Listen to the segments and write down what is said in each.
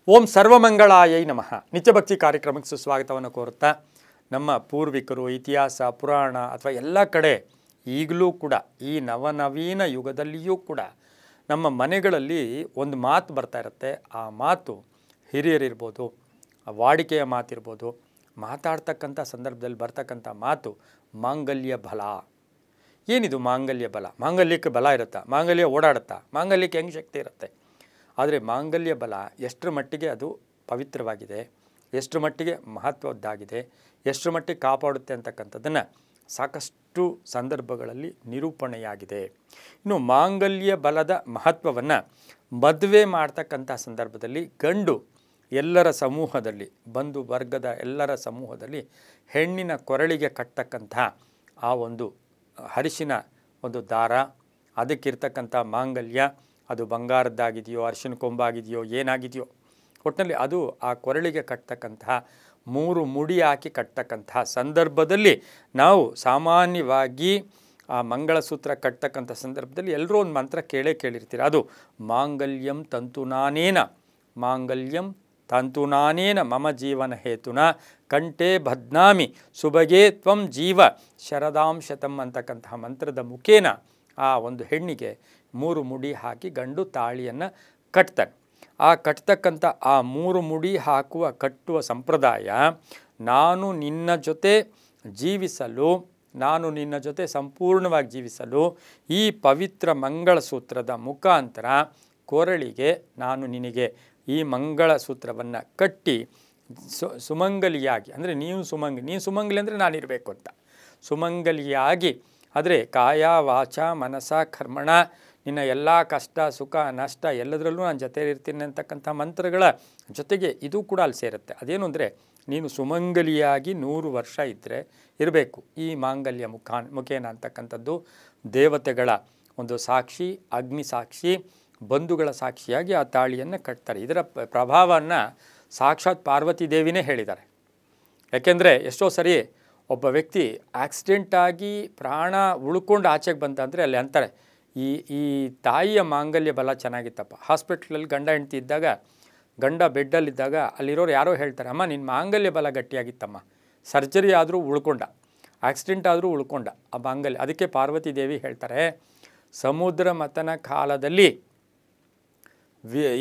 ಓಂ ಸರ್ವಮಂಗಳಾಯೈ ನಮಃ. ನಿತ್ಯಭಕ್ತಿ ಕಾರ್ಯಕ್ರಮಕ್ಕೆ ಸುಸ್ವಾಗತವನ್ನು ಕೋರುತ್ತಾ, ನಮ್ಮ ಪೂರ್ವಿಕರು ಇತಿಹಾಸ ಪುರಾಣ ಅಥವಾ ಎಲ್ಲ ಕಡೆ ಈಗಲೂ ಕೂಡ ಈ ನವನವೀನ ಯುಗದಲ್ಲಿಯೂ ಕೂಡ ನಮ್ಮ ಮನೆಗಳಲ್ಲಿ ಒಂದು ಮಾತು ಬರ್ತಾ ಇರುತ್ತೆ. ಆ ಮಾತು ಹಿರಿಯರಿರ್ಬೋದು, ವಾಡಿಕೆಯ ಮಾತಿರ್ಬೋದು, ಮಾತಾಡ್ತಕ್ಕಂಥ ಸಂದರ್ಭದಲ್ಲಿ ಬರ್ತಕ್ಕಂಥ ಮಾತು ಮಾಂಗಲ್ಯ ಬಲ. ಏನಿದು ಮಾಂಗಲ್ಯ ಬಲ? ಮಾಂಗಲ್ಯಕ್ಕೆ ಬಲ ಇರುತ್ತಾ? ಮಾಂಗಲ್ಯ ಓಡಾಡುತ್ತಾ? ಮಾಂಗಲ್ಯಕ್ಕೆ ಹೆಂಗೆ ಶಕ್ತಿ ಇರುತ್ತೆ? ಆದರೆ ಮಾಂಗಲ್ಯ ಬಲ ಎಷ್ಟರ ಮಟ್ಟಿಗೆ ಅದು ಪವಿತ್ರವಾಗಿದೆ, ಎಷ್ಟರ ಮಟ್ಟಿಗೆ ಮಹತ್ವದ್ದಾಗಿದೆ, ಎಷ್ಟರ ಮಟ್ಟಿಗೆ ಕಾಪಾಡುತ್ತೆ ಅಂತಕ್ಕಂಥದ್ದನ್ನು ಸಾಕಷ್ಟು ಸಂದರ್ಭಗಳಲ್ಲಿ ನಿರೂಪಣೆಯಾಗಿದೆ. ಇನ್ನು ಮಾಂಗಲ್ಯ ಬಲದ ಮಹತ್ವವನ್ನು ಮದುವೆ ಮಾಡ್ತಕ್ಕಂಥ ಸಂದರ್ಭದಲ್ಲಿ ಗಂಡು ಎಲ್ಲರ ಸಮೂಹದಲ್ಲಿ, ಬಂಧು ವರ್ಗದ ಎಲ್ಲರ ಸಮೂಹದಲ್ಲಿ ಹೆಣ್ಣಿನ ಕೊರಳಿಗೆ ಕಟ್ಟತಕ್ಕಂಥ ಆ ಒಂದು ಅರಿಶಿನ ಒಂದು ದಾರ, ಅದಕ್ಕಿರ್ತಕ್ಕಂಥ ಮಾಂಗಲ್ಯ, ಅದು ಬಂಗಾರದ್ದಾಗಿದೆಯೋ, ಅರಿಶಿನ ಕೊಂಬಾಗಿದೆಯೋ, ಏನಾಗಿದೆಯೋ, ಒಟ್ಟಿನಲ್ಲಿ ಅದು ಆ ಕೊರಳಿಗೆ ಕಟ್ತಕ್ಕಂತಹ 3 ಮುಡಿ ಹಾಕಿ ಕಟ್ತಕ್ಕಂತಹ ಸಂದರ್ಭದಲ್ಲಿ ನಾವು ಸಾಮಾನ್ಯವಾಗಿ ಆ ಮಂಗಳಸೂತ್ರ ಕಟ್ತಕ್ಕಂಥ ಸಂದರ್ಭದಲ್ಲಿ ಎಲ್ಲರೂ ಒಂದು ಮಂತ್ರ ಕೇಳಿರ್ತೀರ. ಅದು ಮಾಂಗಲ್ಯಂ ತಂತುನಾನೇನ, ಮಾಂಗಲ್ಯಂ ತಂತುನಾನೇನ ಮಮ ಜೀವನ ಹೇತುನ ಕಂಠೆ ಬಧ್ನಾಮಿ ಸುಬಗೆ ತ್ವಂ ಜೀವ ಶರದಾಂಶತಂ ಅಂತಕ್ಕಂತಹ ಮಂತ್ರದ ಮುಖೇನ ಆ ಒಂದು ಹೆಣ್ಣಿಗೆ 3 ಮುಡಿ ಹಾಕಿ ಗಂಡು ತಾಳಿಯನ್ನು ಕಟ್ತಾನೆ. ಆ ಕಟ್ತಕ್ಕಂಥ ಆ 3 ಮುಡಿ ಕಟ್ಟುವ ಸಂಪ್ರದಾಯ ನಾನು ನಿನ್ನ ಜೊತೆ ಜೀವಿಸಲು, ನಾನು ನಿನ್ನ ಜೊತೆ ಸಂಪೂರ್ಣವಾಗಿ ಜೀವಿಸಲು ಈ ಪವಿತ್ರ ಮಂಗಳಸೂತ್ರದ ಮುಖಾಂತರ ಕೊರಳಿಗೆ ನಾನು ನಿನಗೆ ಈ ಮಂಗಳಸೂತ್ರವನ್ನು ಕಟ್ಟಿ ಸುಮಂಗಲಿಯಾಗಿ, ಅಂದರೆ ನೀನು ಸುಮಂಗಲಿ ಅಂದರೆ ನಾನಿರಬೇಕು ಅಂತ, ಸುಮಂಗಲಿಯಾಗಿ, ಆದರೆ ಕಾಯ ವಾಚ ಮನಸ ಕರ್ಮಣ ನಿನ್ನ ಎಲ್ಲ ಕಷ್ಟ ಸುಖ ನಷ್ಟ ಎಲ್ಲದರಲ್ಲೂ ನಾನು ಜೊತೆ ಇರ್ತೀನಿ ಅಂತಕ್ಕಂಥ ಮಂತ್ರಗಳ ಜೊತೆಗೆ ಇದು ಕೂಡ ಅಲ್ಲಿ ಸೇರುತ್ತೆ. ಅದೇನು ಅಂದರೆ ನೀನು ಸುಮಂಗಲಿಯಾಗಿ 100 ವರ್ಷ ಇದ್ದರೆ ಇರಬೇಕು. ಈ ಮಾಂಗಲ್ಯ ಮುಖೇನ ಅಂತಕ್ಕಂಥದ್ದು ದೇವತೆಗಳ ಒಂದು ಸಾಕ್ಷಿ, ಅಗ್ನಿ ಸಾಕ್ಷಿ, ಬಂಧುಗಳ ಸಾಕ್ಷಿಯಾಗಿ ಆ ತಾಳಿಯನ್ನು ಕಟ್ತಾರೆ. ಇದರ ಪ್ರಭಾವವನ್ನು ಸಾಕ್ಷಾತ್ ಪಾರ್ವತಿ ದೇವಿನೇ ಹೇಳಿದ್ದಾರೆ. ಯಾಕೆಂದರೆ ಎಷ್ಟೋ ಸರಿ ಒಬ್ಬ ವ್ಯಕ್ತಿ ಆಕ್ಸಿಡೆಂಟಾಗಿ ಪ್ರಾಣ ಉಳ್ಕೊಂಡು ಆಚೆಗೆ ಬಂತ ಅಂದರೆ ಅಲ್ಲಿ ಅಂತಾರೆ, ಈ ತಾಯಿಯ ಮಾಂಗಲ್ಯ ಬಲ ಚೆನ್ನಾಗಿತ್ತಪ್ಪ. ಹಾಸ್ಪಿಟ್ಲಲ್ಲಿ ಗಂಡ ಹೆಂಡ್ತಿ ಇದ್ದಾಗ, ಗಂಡ ಬೆಡ್ಡಲ್ಲಿದ್ದಾಗ ಅಲ್ಲಿರೋರು ಯಾರೋ ಹೇಳ್ತಾರೆ, ಅಮ್ಮ ನಿನ್ನ ಮಾಂಗಲ್ಯ ಬಲ ಗಟ್ಟಿಯಾಗಿತ್ತಮ್ಮ, ಸರ್ಜರಿ ಆದರೂ ಉಳ್ಕೊಂಡ, ಆಕ್ಸಿಡೆಂಟ್ ಆದರೂ ಉಳ್ಕೊಂಡ ಆ ಮಾಂಗಲ್ಯ. ಅದಕ್ಕೆ ಪಾರ್ವತಿ ದೇವಿ ಹೇಳ್ತಾರೆ, ಸಮುದ್ರ ಮಥನ ಕಾಲದಲ್ಲಿ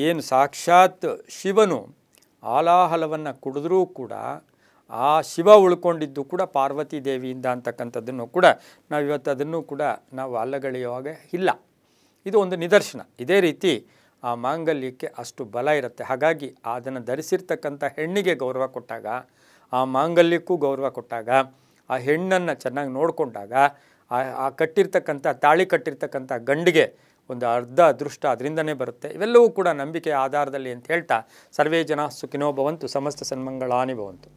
ಏನು ಸಾಕ್ಷಾತ್ ಶಿವನು ಆಲಾಹಲವನ್ನು ಕುಡಿದ್ರೂ ಕೂಡ ಆ ಶಿವ ಉಳ್ಕೊಂಡಿದ್ದು ಕೂಡ ಪಾರ್ವತಿ ದೇವಿಯಿಂದ ಅಂತಕ್ಕಂಥದ್ದನ್ನು ಕೂಡ ನಾವು ಇವತ್ತು ಅದನ್ನು ಕೂಡ ನಾವು ಅಲ್ಲಗಳೆಯುವಾಗ ಇಲ್ಲ. ಇದು ಒಂದು ನಿದರ್ಶನ. ಇದೇ ರೀತಿ ಆ ಮಾಂಗಲ್ಯಕ್ಕೆ ಅಷ್ಟು ಬಲ ಇರುತ್ತೆ. ಹಾಗಾಗಿ ಅದನ್ನು ಧರಿಸಿರ್ತಕ್ಕಂಥ ಹೆಣ್ಣಿಗೆ ಗೌರವ ಕೊಟ್ಟಾಗ, ಆ ಮಾಂಗಲ್ಯಕ್ಕೂ ಗೌರವ ಕೊಟ್ಟಾಗ, ಆ ಹೆಣ್ಣನ್ನು ಚೆನ್ನಾಗಿ ನೋಡಿಕೊಂಡಾಗ ಆ ಕಟ್ಟಿರ್ತಕ್ಕಂಥ ತಾಳಿ ಕಟ್ಟಿರ್ತಕ್ಕಂಥ ಗಂಡಿಗೆ ಒಂದು ಅರ್ಧ ಅದೃಷ್ಟ ಅದರಿಂದನೇ ಬರುತ್ತೆ. ಇವೆಲ್ಲವೂ ಕೂಡ ನಂಬಿಕೆಯ ಆಧಾರದಲ್ಲಿ ಅಂತ ಹೇಳ್ತಾ, ಸರ್ವೇ ಜನ ಸುಖಿನೋ ಭವಂತು, ಸಮಸ್ತ ಸನ್ಮಂಗಳಾನಿ ಭವಂತು.